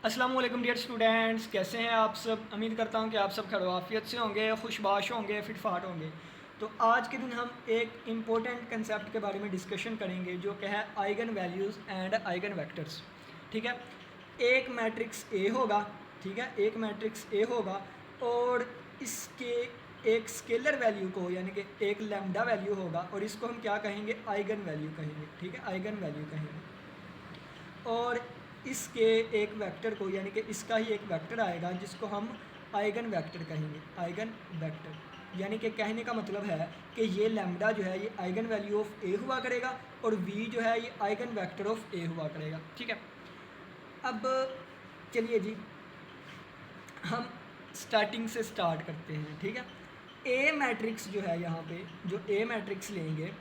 अस्सलाम वालेकुम dear students, कैसे हैं आप सब। उम्मीद करता हूं कि आप सब खैरियत से होंगे, खुशबाश होंगे, फिटफाट होंगे। तो आज के दिन हम एक इम्पोर्टेंट कंसेप्ट के बारे में डिस्कशन करेंगे जो कि है eigen values and eigen vectors. ठीक है, एक मैट्रिक्स ए होगा। ठीक है, एक मैट्रिक्स ए होगा और इसके एक स्केलर वैल्यू को यानी कि एक लैम्डा वैल्यू होगा और इसको हम क्या कहेंगे, आइगन वैल्यू कहेंगे। ठीक है, आइगन वैल्यू कहेंगे। और इसके एक वेक्टर को यानी कि इसका ही एक वेक्टर आएगा जिसको हम आइगन वेक्टर कहेंगे। आइगन वेक्टर यानी कि कहने का मतलब है कि ये लैम्डा जो है ये आइगन वैल्यू ऑफ ए हुआ करेगा और वी जो है ये आइगन वेक्टर ऑफ ए हुआ करेगा। ठीक है, अब चलिए जी हम स्टार्टिंग से स्टार्ट करते हैं। ठीक है, ए मैट्रिक्स जो है यहाँ पे जो ए मैट्रिक्स लेंगे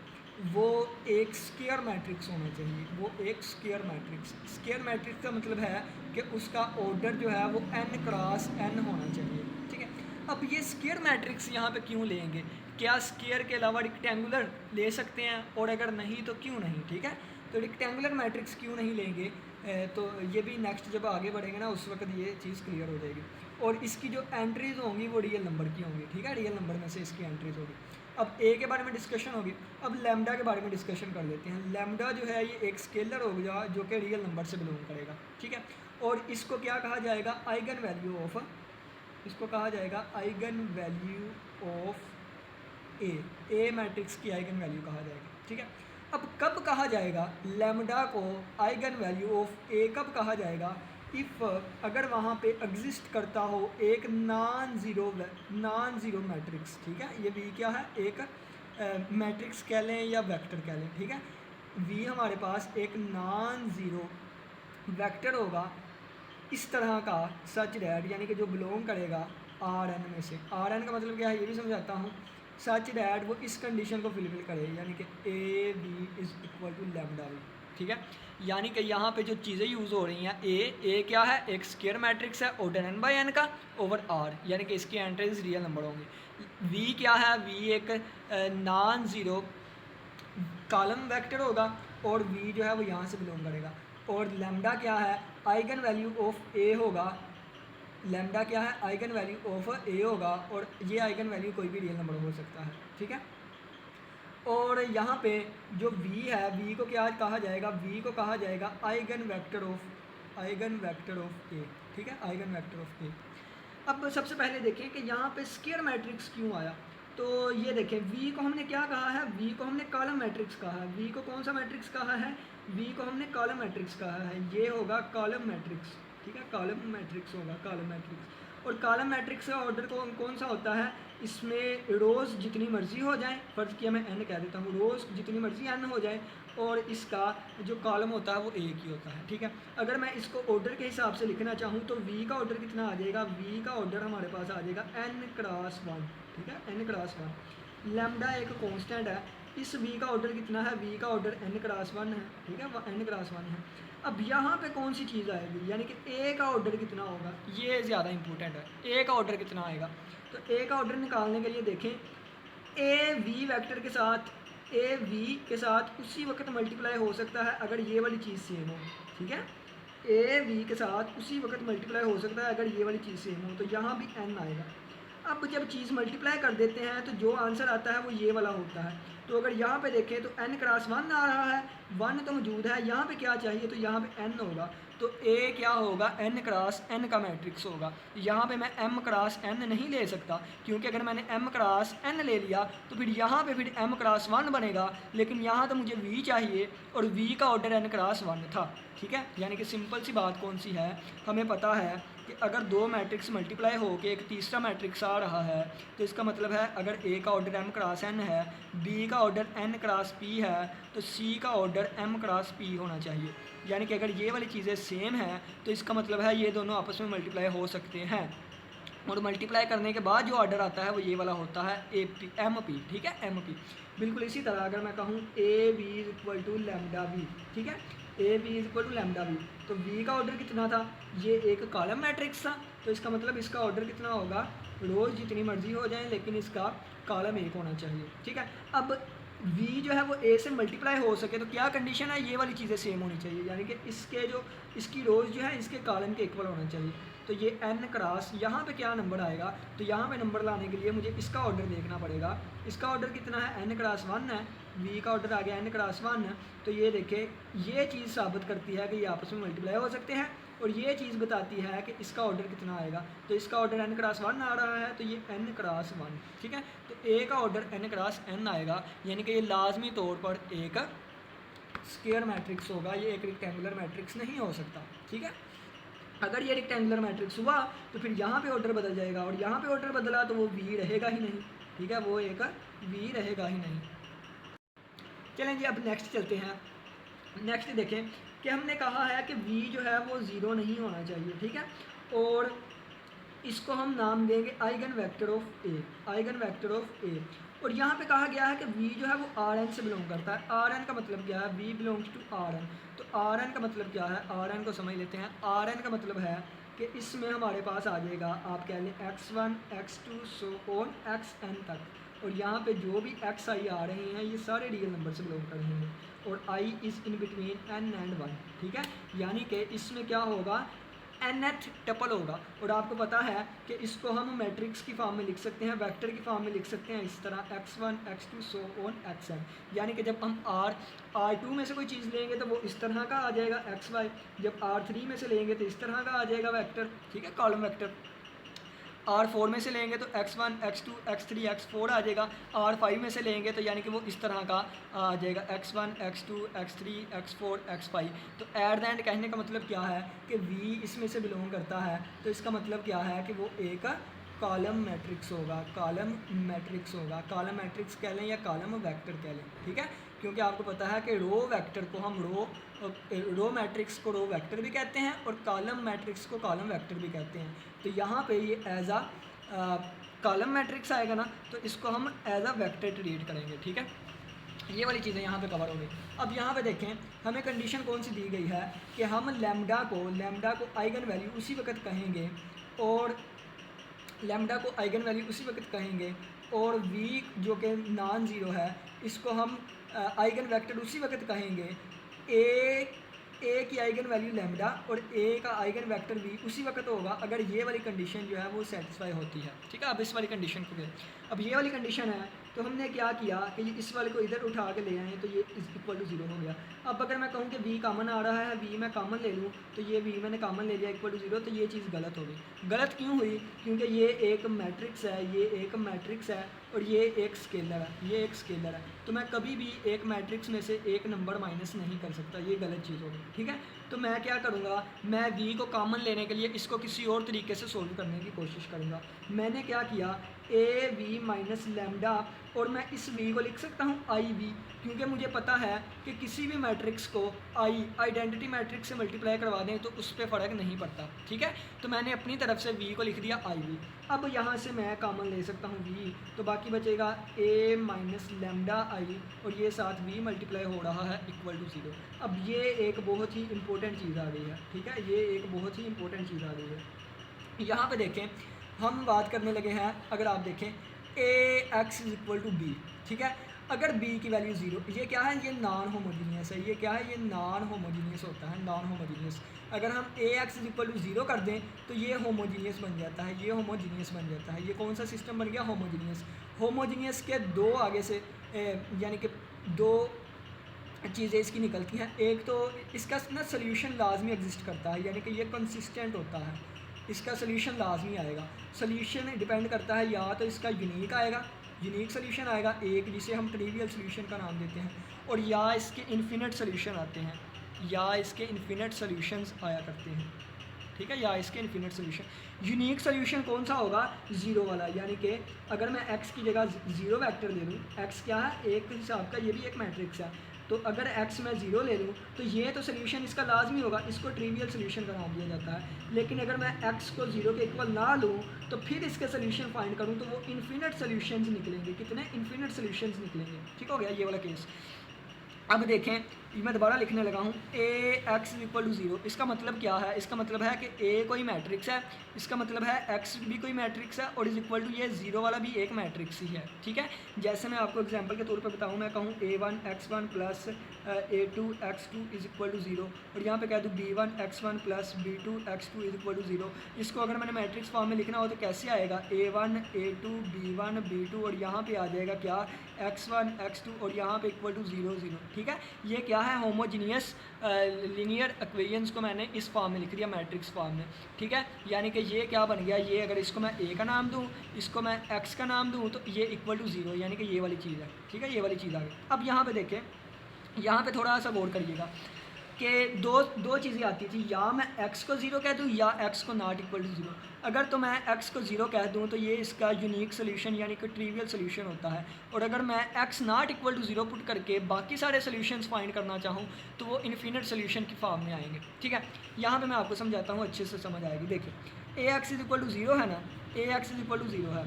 वो एक स्क्वायर मैट्रिक्स होना चाहिए। वो एक स्क्वायर मैट्रिक्स, स्क्वायर मैट्रिक्स का मतलब है कि उसका ऑर्डर जो है वो n क्रॉस n होना चाहिए। ठीक है, अब ये स्क्वायर मैट्रिक्स यहाँ पे क्यों लेंगे, क्या स्क्वायर के अलावा रेक्टेंगुलर ले सकते हैं और अगर नहीं तो क्यों नहीं। ठीक है, तो रेक्टेंगुलर मैट्रिक्स क्यों नहीं लेंगे, तो ये भी नेक्स्ट जब आगे बढ़ेंगे ना उस वक्त ये चीज़ क्लियर हो जाएगी। और इसकी जो एंट्रीज होंगी वो रियल नंबर की होंगी। ठीक है, रियल नंबर में से इसकी एंट्रीज होगी। अब ए के बारे में डिस्कशन होगी, अब लैम्डा के बारे में डिस्कशन कर लेते हैं। लैम्डा जो है ये एक स्केलर हो गया जो कि रियल नंबर से बिलोंग करेगा। ठीक है, और इसको क्या कहा जाएगा, आइगन वैल्यू ऑफ, इसको कहा जाएगा eigen value of A matrix की आइगन वैल्यू कहा जाएगा। ठीक है, अब कब कहा जाएगा लैम्डा को आइगन वैल्यू ऑफ ए, कब कहा जाएगा, इफ़ अगर वहाँ पे एग्जिस्ट करता हो एक नॉन ज़ीरो मैट्रिक्स। ठीक है, ये वी क्या है, एक मैट्रिक्स कह लें या वेक्टर कह लें। ठीक है, वी हमारे पास एक नॉन ज़ीरो वेक्टर होगा इस तरह का, सच डैट यानी कि जो बिलोंग करेगा आर एन में से। आर एन का मतलब क्या है ये भी समझाता हूँ। सच डैट वो इस कंडीशन को फुलफिल करे यानी कि A V is equal to lambda V. ठीक है, यानी कि यहाँ पे जो चीज़ें यूज़ हो रही हैं, ए क्या है, एक स्क्वायर मैट्रिक्स है ऑर्डर एन बाई एन का ओवर आर, यानी कि इसकी एंट्रीज रियल नंबर होंगे। वी क्या है, वी एक नॉन ज़ीरो कॉलम वेक्टर होगा और वी जो है वो यहाँ से बिलोंग करेगा। और लैम्डा क्या है, आइगन वैल्यू ऑफ ए होगा। लैम्डा क्या है, आइगन वैल्यू ऑफ ए होगा और ये आइगन वैल्यू कोई भी रियल नंबर हो सकता है। ठीक है, और यहाँ पे जो v है, v को क्या कहा जाएगा, v को कहा जाएगा आइगन वेक्टर ऑफ ए। ठीक है, आइगन वेक्टर ऑफ ए। अब सबसे पहले देखें कि यहाँ पे स्क्वायर मैट्रिक्स क्यों आया। तो ये देखें v को हमने क्या कहा है, v को हमने कॉलम मैट्रिक्स कहा है। v को कौन सा मैट्रिक्स कहा है, v को हमने कॉलम मैट्रिक्स कहा है। ये होगा कॉलम मैट्रिक्स। ठीक है, कॉलम मैट्रिक्स होगा, कॉलम मैट्रिक्स। और कॉलम मैट्रिक्स का ऑर्डर कौन सा होता है, इसमें रोज़ जितनी मर्ज़ी हो जाए, फ़र्ज़ किया मैं n कह देता हूँ, रोज़ जितनी मर्ज़ी n हो जाए और इसका जो कॉलम होता है वो एक ही होता है। ठीक है, अगर मैं इसको ऑर्डर के हिसाब से लिखना चाहूँ तो v का ऑर्डर कितना आ जाएगा, v का ऑर्डर हमारे पास आ जाएगा n क्रॉस 1। ठीक है, n क्रॉस 1। लैम्डा एक कांस्टेंट है, इस v का ऑर्डर कितना है, v का ऑर्डर n क्रॉस 1 है। ठीक है, n क्रॉस 1 है। अब यहाँ पे कौन सी चीज़ आएगी, यानी कि a का ऑर्डर कितना होगा, ये ज़्यादा इंपॉर्टेंट है। a का ऑर्डर कितना आएगा, तो a का ऑर्डर निकालने के लिए देखें, ए वी वेक्टर के साथ, ए वी के साथ उसी वक्त मल्टीप्लाई हो सकता है अगर ये वाली चीज़ सेम हो। ठीक है, ए वी के साथ उसी वक्त मल्टीप्लाई हो सकता है अगर ये वाली चीज़ सेम हो, तो यहाँ भी n आएगा। अब जब चीज़ मल्टीप्लाई कर देते हैं तो जो आंसर आता है वो ये वाला होता है। तो अगर यहाँ पे देखें तो n क्रॉस 1 आ रहा है, 1 तो मौजूद है, यहाँ पे क्या चाहिए, तो यहाँ पे n होगा। तो a क्या होगा, n क्रॉस n का मैट्रिक्स होगा। यहाँ पे मैं m क्रॉस n नहीं ले सकता क्योंकि अगर मैंने m क्रॉस n ले लिया तो फिर यहाँ पे फिर m क्रॉस 1 बनेगा, लेकिन यहाँ तो मुझे v चाहिए और v का ऑर्डर n क्रॉस 1 था। ठीक है, यानी कि सिंपल सी बात कौन सी है, हमें पता है कि अगर दो मैट्रिक्स मल्टीप्लाई हो के एक तीसरा मैट्रिक्स आ रहा है तो इसका मतलब है अगर a का ऑर्डर m क्रॉस n है, b का ऑर्डर n क्रॉस p है, तो c का ऑर्डर m क्रॉस p होना चाहिए। यानी कि अगर ये वाली चीज़ें सेम हैं तो इसका मतलब है ये दोनों आपस में मल्टीप्लाई हो सकते हैं। और मल्टीप्लाई करने के बाद जो ऑर्डर आता है वो ये वाला होता है एम पी। ठीक है, एम पी। बिल्कुल इसी तरह अगर मैं कहूँ A V is equal to lambda V, ठीक है, A V is equal to lambda V, तो वी का ऑर्डर कितना था, ये एक कॉलम मैट्रिक्स था, तो इसका मतलब इसका ऑर्डर कितना होगा, रोज़ जितनी मर्जी हो जाए लेकिन इसका कॉलम एक होना चाहिए। ठीक है, अब v जो है वो a से मल्टीप्लाई हो सके तो क्या कंडीशन है, ये वाली चीज़ें सेम होनी चाहिए, यानी कि इसके जो इसकी रोज़ जो है इसके कॉलम के इक्वल होना चाहिए। तो ये n क्रॉस यहाँ पे क्या नंबर आएगा, तो यहाँ पे नंबर लाने के लिए मुझे इसका ऑर्डर देखना पड़ेगा। इसका ऑर्डर कितना है, n क्रॉस 1 है, v का ऑर्डर आ गया n क्रॉस 1 है। तो ये देखें, ये चीज़ साबित करती है कि ये आपस में मल्टीप्लाई हो सकते हैं, और ये चीज़ बताती है कि इसका ऑर्डर कितना आएगा। तो इसका ऑर्डर n क्रॉस 1 आ रहा है, तो ये n क्रॉस 1, ठीक है। तो a का ऑर्डर n क्रॉस n आएगा, यानी कि ये लाजमी तौर पर एक स्क्वायर मैट्रिक्स होगा, ये एक रेक्टेंगुलर मैट्रिक्स नहीं हो सकता, ठीक है। अगर ये रेक्टेंगुलर मैट्रिक्स हुआ तो फिर यहाँ पे ऑर्डर बदल जाएगा, और यहाँ पे ऑर्डर बदला तो वो v रहेगा ही नहीं, ठीक है, वो एक v रहेगा ही नहीं। चलें जी, अब नेक्स्ट चलते हैं। नेक्स्ट देखें कि हमने कहा है कि v जो है वो ज़ीरो नहीं होना चाहिए, ठीक है, और इसको हम नाम देंगे eigenvector of A, eigenvector of A. और यहाँ पे कहा गया है कि v जो है वो Rn से बिलोंग करता है। Rn का मतलब क्या है, v बिलोंग्स टू Rn। तो Rn का मतलब क्या है, Rn को समझ लेते हैं। Rn का मतलब है कि इसमें हमारे पास आ जाएगा, आप कह लें x1 x2 so on xn तक, और यहाँ पे जो भी x i आ रहे हैं ये सारे रियल नंबर से बिलोंग कर रहे हैं, और i is in between n and 1, ठीक है। यानी कि इसमें क्या होगा, nth टपल होगा। और आपको पता है कि इसको हम मैट्रिक्स की फॉर्म में लिख सकते हैं, वेक्टर की फॉर्म में लिख सकते हैं, इस तरह x1 x2 so on xn। यानी कि जब हम R2 में से कोई चीज़ लेंगे तो वो इस तरह का आ जाएगा xy, जब R3 में से लेंगे तो इस तरह का आ जाएगा वेक्टर, ठीक है, कॉलम वेक्टर। R4 में से लेंगे तो x1 x2 x3 x4 आ जाएगा। R5 में से लेंगे तो यानी कि वो इस तरह का आ जाएगा x1 x2 x3 x4 x5। तो एट द एंड कहने का मतलब क्या है कि v इसमें से बिलोंग करता है, तो इसका मतलब क्या है कि वो एक कॉलम मैट्रिक्स होगा, कॉलम मैट्रिक्स होगा, कॉलम मैट्रिक्स कह लें या कॉलम वेक्टर कह लें, ठीक है। क्योंकि आपको पता है कि रो वेक्टर को हम रो मैट्रिक्स को रो वेक्टर भी कहते हैं, और कॉलम मैट्रिक्स को कॉलम वेक्टर भी कहते हैं। तो यहाँ पे ये एज आ कॉलम मैट्रिक्स आएगा ना, तो इसको हम एज आ वेक्टर ट्रीट करेंगे, ठीक है। ये वाली चीज़ें यहाँ पे कवर हो गई। अब यहाँ पे देखें, हमें कंडीशन कौन सी दी गई है कि हम लैम्डा को आइगन वैल्यू उसी वक्त कहेंगे, और लैम्डा को आइगन वैल्यू उसी वक्त कहेंगे, और v जो कि नॉन ज़ीरो है इसको हम आइगन वेक्टर उसी वक्त कहेंगे। ए की आइगन वैल्यू लैम्डा और a का आइगन वेक्टर v उसी वक्त होगा अगर ये वाली कंडीशन जो है वो सेटिस्फाई होती है, ठीक है। अब इस वाली कंडीशन को ले, अब ये वाली कंडीशन है तो हमने क्या किया कि इस वाले को इधर उठा के ले आए, तो ये इज इक्वल टू ज़ीरो हो गया। अब अगर मैं कहूँ कि v कॉमन आ रहा है, v मैं कॉमन ले लूँ, तो ये v मैंने कॉमन ले लिया इक्वल टू ज़ीरो, तो ये चीज़ गलत हो गई। गलत क्यों हुई, क्योंकि ये एक मैट्रिक्स है, ये एक मैट्रिक्स है, और ये एक स्केलर है, ये एक स्केलर है। तो मैं कभी भी एक मैट्रिक्स में से एक नंबर माइनस नहीं कर सकता, ये गलत चीज़ होगी, ठीक है। तो मैं क्या करूँगा, मैं v को कॉमन लेने के लिए इसको किसी और तरीके से सोल्व करने की कोशिश करूँगा। मैंने क्या किया, ए वी माइनस लैम्डा, और मैं इस v को लिख सकता हूँ आई वी, क्योंकि मुझे पता है कि किसी भी मैट्रिक्स को आइडेंटिटी मैट्रिक्स से मल्टीप्लाई करवा दें तो उस पर फ़र्क नहीं पड़ता, ठीक है। तो मैंने अपनी तरफ से v को लिख दिया आई वी। अब यहाँ से मैं कॉमन ले सकता हूँ v, तो बाकी बचेगा a माइनस लैम्डा आई, और ये साथ v मल्टीप्लाई हो रहा है इक्वल टू ज़ीरो। अब ये एक बहुत ही इंपॉर्टेंट चीज़ आ गई है, ठीक है, ये एक बहुत ही इंपॉर्टेंट चीज़ आ गई है। यहाँ पे देखें, हम बात करने लगे हैं, अगर आप देखें ax is equal to B, ठीक है। अगर b की वैल्यू ज़ीरो, ये क्या है, ये नॉन होमोजीनियस है, ये क्या है, ये नॉन होमोजीनियस होता है, नॉन होमोजीनियस। अगर हम ax is equal to zero कर दें तो ये होमोजीनियस बन जाता है, ये होमोजीनियस बन जाता है। ये कौन सा सिस्टम बन गया, होमोजीनियस। होमोजीनियस के दो आगे से यानी कि दो चीज़ें इसकी निकलती हैं। एक तो इसका ना सोल्यूशन लाजमी एग्जिस्ट करता है, यानी कि ये कंसिस्टेंट होता है, इसका सोल्यूशन लाजमी आएगा। सोल्यूशन डिपेंड करता है या तो इसका यूनिक आएगा, यूनिक सोल्यूशन आएगा एक, जिसे हम ट्रिवियल सोल्यूशन का नाम देते हैं, और या इसके इन्फिनिट सोल्यूशन आते हैं, या इसके इन्फिनिट सोल्यूशंस आया करते हैं, ठीक है, या इसके इन्फिनिट सोल्यूशन। यूनिक सोल्यूशन कौन सा होगा, ज़ीरो वाला, यानी कि अगर मैं x की जगह ज़ीरो वेक्टर ले लूँ, x क्या है, एक हिसाब का ये भी एक मैट्रिक्स है, तो अगर x मैं ज़ीरो ले लूँ तो ये तो सोल्यूशन इसका लाजमी होगा, इसको ट्रिवियल सोल्यूशन का नाम दिया जाता है। लेकिन अगर मैं x को ज़ीरो के इक्वल ना लूँ तो फिर इसके सोल्यूशन फाइंड करूँ तो वो इन्फिनिट सोल्यूशंस निकलेंगे। कितने इन्फिनिट सोल्यूशंस निकलेंगे, ठीक हो गया ये वाला केस। अब देखें मैं दोबारा लिखने लगा हूँ ए एक्स इक्वल टू ज़ीरो। इसका मतलब क्या है? इसका मतलब है कि ए कोई मैट्रिक्स है, इसका मतलब है एक्स भी कोई मैट्रिक्स है और इज़ इक्वल टू ये ज़ीरो वाला भी एक मैट्रिक्स ही है। ठीक है, जैसे मैं आपको एग्जांपल के तौर पे बताऊँ, मैं कहूँ a1 x1 plus a2 x2 is equal to zero और यहाँ पे कह दूँ b1 x1 plus b2 x2 is equal to zero. इसको अगर मैंने मैट्रिक्स फॉर्म में लिखना हो तो कैसे आएगा? a1 a2 b1 b2 और यहाँ पे आ जाएगा क्या? x1 x2 और यहाँ पे इक्वल टू ज़ीरो ज़ीरो। ठीक है, ये क्या है? होमोजीनियस लीनियर इक्वेशंस को मैंने इस फॉर्म में लिख दिया, मैट्रिक्स फॉर्म में। ठीक है, यानी कि ये क्या बन गया? ये अगर इसको मैं ए का नाम दूँ, इसको मैं एक्स का नाम दूँ, तो ये इक्वल टू ज़ीरो, यानी कि ये वाली चीज़ है। ठीक है, ये वाली चीज़ आ गई। अब यहाँ पे देखें, यहाँ पे थोड़ा सा गौर करिएगा कि दो चीज़ें आती थी, या मैं x को ज़ीरो कह दूँ या x को नॉट इक्वल टू ज़ीरो। अगर तो मैं x को ज़ीरो कह दूँ तो ये इसका यूनिक सोल्यूशन यानी कि ट्रिवियल सोल्यूशन होता है, और अगर मैं x not equal to zero put करके बाकी सारे सोल्यूशंस फाइंड करना चाहूँ तो वो इन्फिनिट सोल्यूशन की फॉर्म में आएंगे। ठीक है, यहाँ पे मैं आपको समझाता हूँ, अच्छे से समझ आएगी। देखिए, A X is equal to zero है ना, A X is equal to zero है।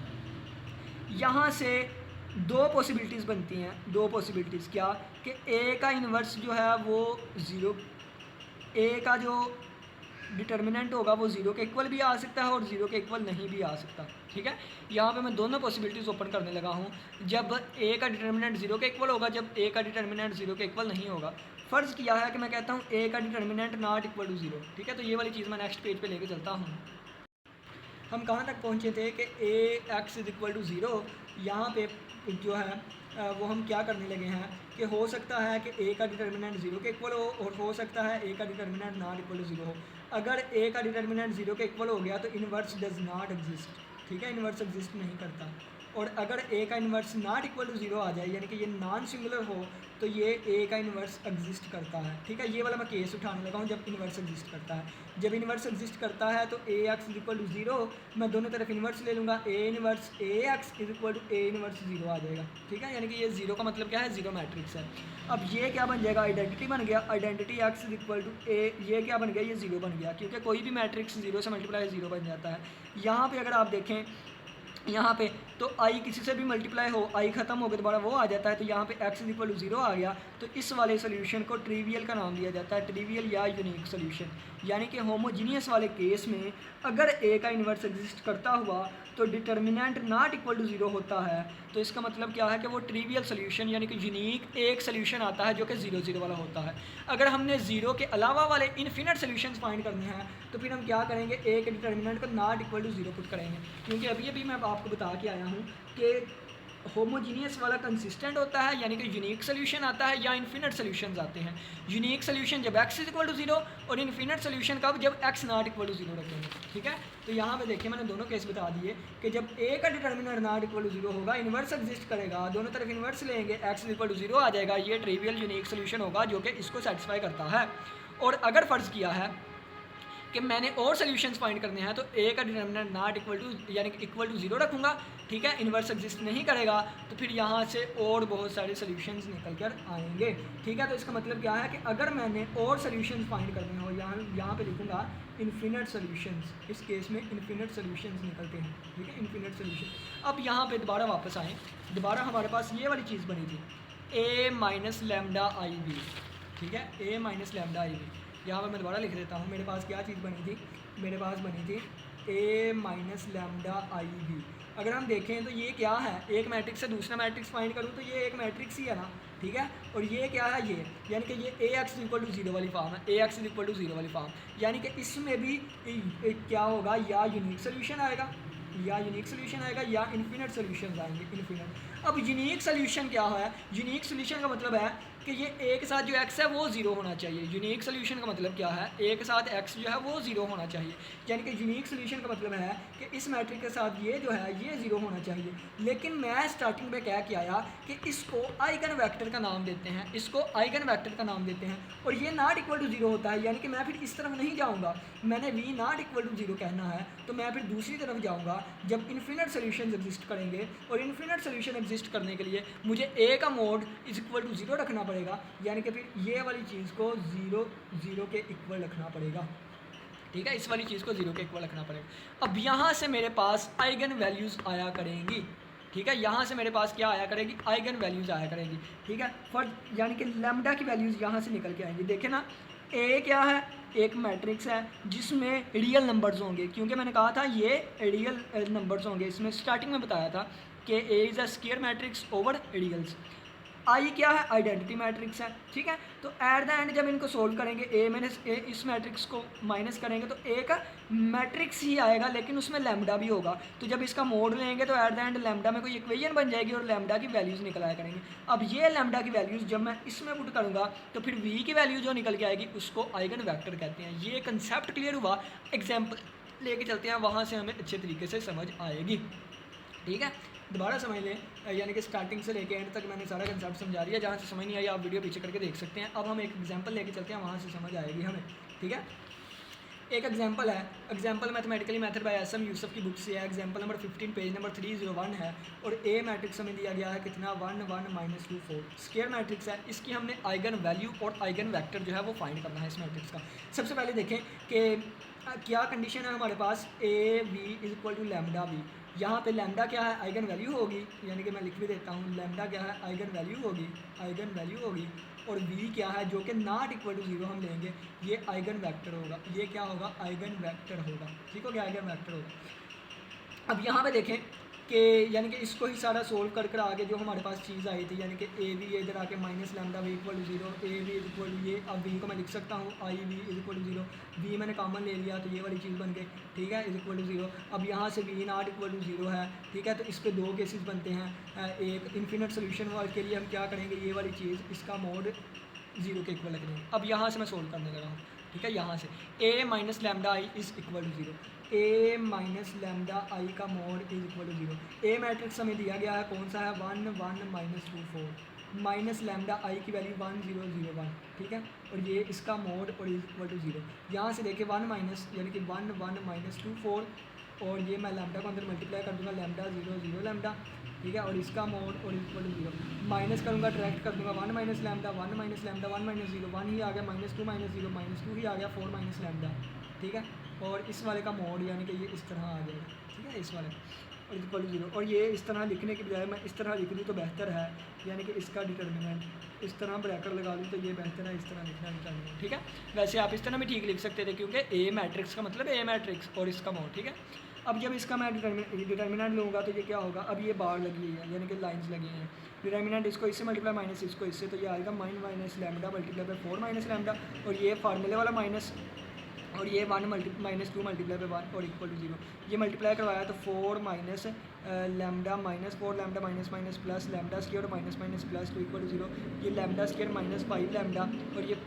यहाँ से दो पॉसिबिलिटीज़ बनती हैं, दो पॉसिबिलिटीज़ क्या? कि ए का इन्वर्स जो है वो ज़ीरो, ए का जो डिटर्मिनेंट होगा वो ज़ीरो के इक्वल भी आ सकता है और ज़ीरो के इक्वल नहीं भी आ सकता। ठीक है, यहाँ पे मैं दोनों पॉसिबिलिटीज़ ओपन करने लगा हूँ। जब ए का डिटर्मिनेंट ज़ीरो के इक्वल होगा, जब ए का डिटर्मिनेंट ज़ीरो के इक्वल नहीं होगा। फ़र्ज़ किया है कि मैं कहता हूँ ए का determinant not equal to zero. ठीक है, तो ये वाली चीज़ मैं नेक्स्ट पेज पे लेके चलता हूँ। हम कहाँ तक पहुँचे थे कि A X is equal to zero. यहाँ पे जो है वो हम क्या करने लगे हैं कि हो सकता है कि ए का डिटर्मिनेंट ज़ीरो के इक्वल हो और हो सकता है ए का determinant not equal to zero हो। अगर ए का डिटर्मिनेंट ज़ीरो के इक्वल हो गया तो इन्वर्स डज नॉट एग्जिस्ट। ठीक है, इन्वर्स एग्जिस्ट नहीं करता। और अगर ए का inverse not equal to zero आ जाए, यानी कि ये नॉन सिंगुलर हो, तो ये ए का इन्वर्स एग्जिस्ट करता है। ठीक है, ये वाला मैं केस उठाने लगा हूँ जब इन्वर्स एग्जिस्ट करता है। जब इन्वर्स एग्जिस्ट करता है तो A X is equal to zero, मैं दोनों तरफ इन्वर्स ले लूँगा, A inverse A X is equal to A inverse zero आ जाएगा। ठीक है, यानी कि ये ज़ीरो का मतलब क्या है? ज़ीरो मैट्रिक्स है। अब ये क्या बन जाएगा? आइडेंटिटी बन गया। Identity X is equal to A, ये क्या बन गया? ये ज़ीरो बन गया, क्योंकि कोई भी मैट्रिक्स ज़ीरो से मल्टीप्लाई ज़ीरो बन जाता है। यहाँ पे अगर आप देखें, यहाँ पे तो आई किसी से भी मल्टीप्लाई हो, आई ख़त्म हो गया दोबारा वो आ जाता है, तो यहाँ पे x is equal to zero आ गया। तो इस वाले सोल्यूशन को ट्रिवियल का नाम दिया जाता है, ट्रिवियल या यूनिक सोल्यूशन। यानी कि होमोजीनियस वाले केस में अगर ए का इन्वर्स एग्जिस्ट करता हुआ तो determinant not equal to zero होता है, तो इसका मतलब क्या है कि वो ट्रिवियल सोल्यूशन यानी कि यूनिक एक सोल्यूशन आता है जो कि ज़ीरो ज़ीरो वाला होता है। अगर हमने ज़ीरो के अलावा वाले इन्फिनिट सोल्यूशंस फाइंड करने हैं तो फिर हम क्या करेंगे? ए के डिटर्मिनेंट को not equal to zero put करेंगे, क्योंकि अभी मैं आपको बता के आया हूँ कि होमोजीनियस वाला कंसिस्टेंट होता है, यानी कि यूनिक सोल्यूशन आता है या इन्फिनिट सोल्यूशंस आते हैं। यूनिक सोल्यूशन जब x is equal to zero और इन्फिनिट सोल्यूशन कब? जब x not equal to zero रखेंगे। ठीक है, तो यहाँ पे देखिए मैंने दोनों केस बता दिए कि जब a का determinant not equal to zero होगा, इन्वर्स एग्जिस्ट करेगा, दोनों तरफ इन्वर्स लेंगे, x is equal to zero आ जाएगा, ये ट्रिवियल यूनिक सोल्यूशन होगा जो कि इसको सेटिस्फाई करता है। और अगर फ़र्ज़ किया है कि मैंने और सोल्यूशंस फाइंड करने हैं तो ए का डिटर्मिनेंट नॉट इक्वल टू यानी कि इक्वल टू ज़ीरो रखूँगा। ठीक है, इन्वर्स एग्जिस्ट नहीं करेगा तो फिर यहाँ से और बहुत सारे सोल्यूशंस निकल कर आएंगे। ठीक है, तो इसका मतलब क्या है कि अगर मैंने और सोल्यूशंस फाइंड करने हो, यहाँ पे लिखूँगा इन्फिनिट सोल्यूशंस, इस केस में इन्फिनिट सोल्यूशंस निकलते हैं। ठीक है, इन्फिनिट सोल्यूशन। अब यहाँ पे दोबारा वापस आएँ, दोबारा हमारे पास ये वाली चीज़ बनी थी ए माइनस लैम्डा आई बी। ठीक है, ए माइनस लैम्डा आई बी, यहाँ पर मैं दोबारा लिख देता हूँ। मेरे पास क्या चीज़ बनी थी? मेरे पास बनी थी ए माइनस लैम्डा आई बी। अगर हम देखें तो ये क्या है? एक मैट्रिक्स से दूसरा मैट्रिक्स फाइंड करूँ तो ये एक मैट्रिक्स ही है ना। ठीक है, और ये क्या है? ये यानी कि ये ए एक्स इक्वल टू ज़ीरो वाली फॉर्म है, ए एक्स इक्वल टू ज़ीरो वाली फॉर्म, यानी कि इसमें भी क्या होगा? या यूनिक सोल्यूशन आएगा, या यूनिक सोल्यूशन आएगा या इन्फिनिट सोल्यूशन आएंगे, इन्फिनिट। अब यूनिक सोल्यूशन क्या है? यूनिक सोल्यूशन का मतलब है कि ये ए के साथ जो x है वो ज़ीरो होना चाहिए। यूनिक सोल्यूशन का मतलब क्या है? ए के साथ x जो है वो ज़ीरो होना चाहिए, यानी कि यूनिक सोल्यूशन का मतलब है कि इस मैट्रिक्स के साथ ये जो है ये ज़ीरो होना चाहिए। लेकिन मैं स्टार्टिंग में क्या किया कि इसको आइगन वेक्टर का नाम देते हैं, इसको आइगन वेक्टर का नाम देते हैं, और ये नॉट इक्वल टू ज़ीरो होता है, यानी कि मैं फिर इस तरफ नहीं जाऊँगा। मैंने v not equal to zero कहना है तो मैं फिर दूसरी तरफ जाऊँगा जब इन्फिनिट सोल्यूशन एग्जिस्ट करेंगे, और इन्फिनिट सोल्यूशन एग्जिस्ट करने के लिए मुझे a का mod is equal to zero रखना पड़ेगा, यानी कि फिर ये वाली चीज़ को ज़ीरो ज़ीरो के इक्वल रखना पड़ेगा। ठीक है, इस वाली चीज़ को ज़ीरो के इक्वल रखना पड़ेगा। अब यहाँ से मेरे पास आइगन वैल्यूज़ आया करेंगी। ठीक है। यहाँ से मेरे पास क्या आया करेगी, आइगन वैल्यूज़ आया करेगी, ठीक है। फॉर यानी कि लैम्डा की वैल्यूज़ यहाँ से निकल के आएंगी। देखें ना, ए क्या है, एक मैट्रिक्स है जिसमें रियल नंबर्स होंगे, क्योंकि मैंने कहा था ये रियल नंबर्स होंगे। इसमें स्टार्टिंग में बताया था कि A is a square matrix over reals. I क्या है, आइडेंटिटी मैट्रिक्स है, ठीक है। तो एट द एंड जब इनको सोल्व करेंगे, ए माइनस ए, इस मैट्रिक्स को माइनस करेंगे तो ए का मैट्रिक्स ही आएगा, लेकिन उसमें लैम्डा भी होगा। तो जब इसका मोड लेंगे तो एट द एंड लैम्डा में कोई इक्वेशन बन जाएगी और लैम्डा की वैल्यूज़ निकल आया करेंगी। अब ये लैम्डा की वैल्यूज़ जब मैं इसमें पुट करूँगा तो फिर वी की वैल्यू जो निकल के आएगी उसको आइगन वेक्टर कहते हैं। ये कंसेप्ट क्लियर हुआ। एग्जाम्पल लेके चलते हैं, वहाँ से हमें अच्छे तरीके से समझ आएगी, ठीक है। दोबारा समझ लें, यानी कि स्टार्टिंग से लेके एंड तक मैंने सारा कंसेप्ट समझा दिया। जहाँ से समझ नहीं आई आप वीडियो पीछे करके देख सकते हैं। अब हम एक एग्जांपल लेके चलते हैं, वहाँ से समझ आएगी हमें, ठीक है। एक एग्जांपल है, example mathematically method by S M Yusuf की बुक से है। एग्जांपल नंबर 15 पेज नंबर 301 है और ए मैट्रिक्स हमें दिया गया है कितना, 1 1 -2 4 स्क्वायर मैट्रिक्स है। इसकी हमने आइगन वैल्यू और आइगन वेक्टर जो है वो फाइंड करना है इस मैट्रिक्स का। सबसे पहले देखें कि क्या कंडीशन है हमारे पास, A V is equal to lambda V. यहाँ पे लैम्डा क्या है, आइगन वैल्यू होगी, यानी कि मैं लिख भी देता हूँ, लैम्डा क्या है, आइगन वैल्यू होगी, आइगन वैल्यू होगी। और वी क्या है, जो कि नॉट इक्वल टू 0 हम लेंगे, ये आइगन वेक्टर होगा। ये क्या होगा, आइगन वेक्टर होगा, ठीक हो गया, आइगन वेक्टर होगा। अब यहाँ पे देखें कि यानी कि इसको ही सारा सोल्व कर कर आगे जो हमारे पास चीज़ आई थी, यानी कि ए वी इधर आके minus lambda V equal to 0, A V is equal to ये, अब वी को मैं लिख सकता हूँ I V is equal to 0, V मैंने कॉमन ले लिया तो ये वाली चीज़ बन गई, ठीक है, इज इक्वल टू 0। अब यहाँ से वी नॉट इक्वल टू 0 है, ठीक है। तो इस पर दो केसेस बनते हैं। एक इन्फिनिट सोल्यूशन के लिए हम क्या करेंगे, ये वाली चीज़, इसका मोड 0 के इक्वल लगेंगे। अब यहाँ से मैं सोल्व करने लगा हूँ, ठीक है। यहाँ से A minus lambda I is equal to 0, A minus lambda I का mod is equal to 0। A matrix हमें दिया गया है, कौन सा है, 1 1 -2 4 माइनस लैम्डा आई की वैल्यू 1 0 0 1, ठीक है। और ये इसका मोड और इज इक्वल टू 0। यहाँ से देखे 1 माइनस यानी कि 1 1 -2 4 और ये मैं लैम्डा को अंदर मल्टीप्लाई कर दूँगा, लैम्डा 0 0 लैम्डा, ठीक है। और इसका मोड और इक्वल टू 0 माइनस करूँगा, डायरेक्ट कर दूँगा, 1 minus lambda 1 minus lambda 1 minus 0 1 ही आ गया, -2 -0 -2 ही आ गया, 4 माइनस लैम्डा, ठीक है। और इस वाले का मोड यानी कि ये इस तरह आ जाएगा, ठीक है, इस वाले और इक्वल टू 0। और ये इस तरह लिखने के बजाय मैं इस तरह लिख दूँ तो बेहतर है, यानी कि इसका डिटर्मिनेंट इस तरह ब्रैकेट लगा दूँ तो ये बेहतर है, इस तरह लिखना डिटर्मिनेंट, ठीक है। वैसे आप इस तरह भी ठीक लिख सकते थे, क्योंकि ए मैट्रिक्स का मतलब ए मैट्रिक्स और इसका मोड, ठीक है। अब जब इसका मैं डिटर्मिनेंट लूँगा तो ये क्या होगा, अब ये बार लगी हुई है, यानी कि लाइन्स लगी हैं। डिटर्मिनेंट इसको इससे मल्टीप्लाई माइनस इसको इससे, तो ये आएगा minus lambda multiply by 4 minus lambda, और ये फार्मूले वाला माइनस, और ये 1 -2 मल्टीप्लाई बाई 1 और इक्वल टू 0। ये मल्टीप्लाई करवाया तो 4 minus lambda minus 4 lambda minus minus plus lambda square minus minus plus 2 equal to 0। ये लैम्डा स्क्वायर माइनस 5 लैम्डा और ये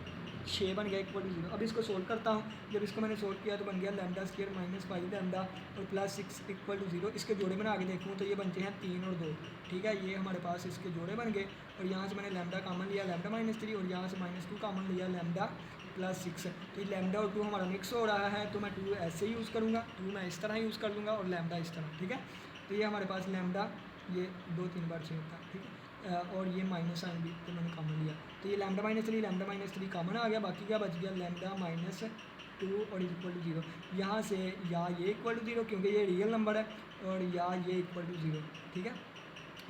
6 बन गया इक्वल टू 0। अब इसको सोल्व करता हूँ, जब इसको मैंने सोल्व किया तो बन गया लैम्डा स्क्वायर माइनस 5 लैम्डा और प्लस 6 इक्वल टू 0। इसके जोड़े में आगे देखूँ तो ये बनते हैं 3 और 2, ठीक है। ये हमारे पास इसके जोड़े बन गए और यहाँ से मैंने लैम्डा कॉमन लिया, लैम्डा -3, और यहाँ से -2 कॉमन लिया, लैम्डा +6। तो ये लैम्डा और 2 हमारा मिक्स हो रहा है, तो मैं 2 ऐसे यूज़ करूँगा, 2 मैं इस तरह यूज़ कर लूँगा और लैम्डा इस तरह, ठीक है। तो ये हमारे पास लैम्डा ये 2-3 बार चेंज था, ठीक है। और ये माइनस साइन भी तो मैंने कॉमन लिया, तो ये लैम्डा -3 कॉमन आ गया, बाकी क्या बच गया, लैम्डा -2 और इक्वल टू 0। यहाँ से या ये इक्वल टू 0 क्योंकि ये रियल नंबर है, और या ये इक्वल टू 0, ठीक है।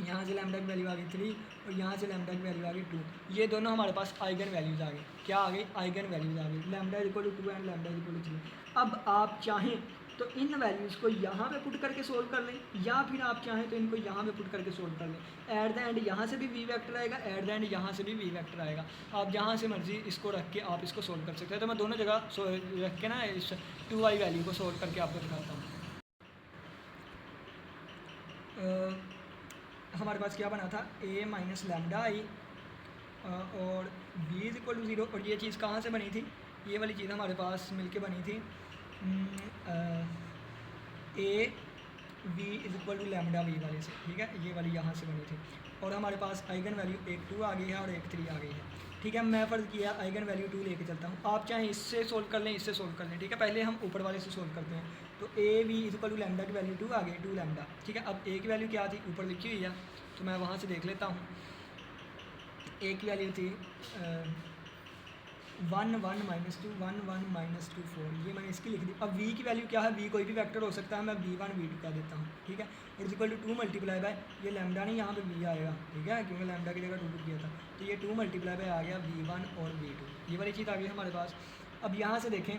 यहाँ से लैम्डा की वैल्यू आ गई 3 और यहाँ से लैम्डा की वैल्यू आ गई 2। ये दोनों हमारे पास आइगन वैल्यूज़ आ गई, क्या आ गई, आइगन वैल्यूज़ आ गई, lambda equal to 2 and lambda equal to 3। अब आप चाहें तो इन वैल्यूज़ को यहाँ पे पुट करके सोल्व कर लें, या फिर आप चाहें तो इनको यहाँ पे पुट करके सोल्व कर लें। एट द एंड यहाँ से भी वी वेक्टर आएगा, एट द एंड यहाँ से भी वी वेक्टर आएगा। आप जहाँ से मर्जी इसको रख के आप इसको सोल्व कर सकते हैं। तो मैं दोनों जगह रख के ना इस 2i वैल्यू को सोल्व करके आपको दिखाता हूँ। हमारे पास क्या बना था, a माइनस लैम्डा आई और v इज इक्वल टू 0। और ये चीज़ कहाँ से बनी थी, ये वाली चीज़ हमारे पास मिलके बनी थी a v is equal to lambda V वाले से, ठीक है। ये वाली यहाँ से बनी थी और हमारे पास आइगन वैल्यू एक 2 आ गई है और एक 3 आ गई है, ठीक है। मैं फ़र्ज़ किया आइगन वैल्यू 2 लेके चलता हूँ, आप चाहें इससे सोल्व कर लें, इससे सोल्व कर लें, ठीक है। पहले हम ऊपर वाले से सोल्व करते हैं। तो A V is equal to lambda की वैल्यू 2 आ गई, 2 लैम्डा, ठीक है। अब ए की वैल्यू क्या थी, ऊपर लिखी हुई है, तो मैं वहाँ से देख लेता हूँ। ए की वैल्यू थी 1 1 माइनस 2 1 1 माइनस 2 4, ये मैंने इसकी लिख दी। अब v की वैल्यू क्या है, v कोई भी वेक्टर हो सकता है, मैं v1 v2 कह देता हूँ, ठीक है। Is equal to 2 multiply by, ये लैम्डा नहीं, यहाँ पे v आएगा, ठीक है, क्योंकि लैम्डा की जगह 2 पुट किया था, तो ये 2 मल्टीप्लाई बाय आ गया v1 और v2, ये वाली चीज़ आ गई हमारे पास। अब यहाँ से देखें,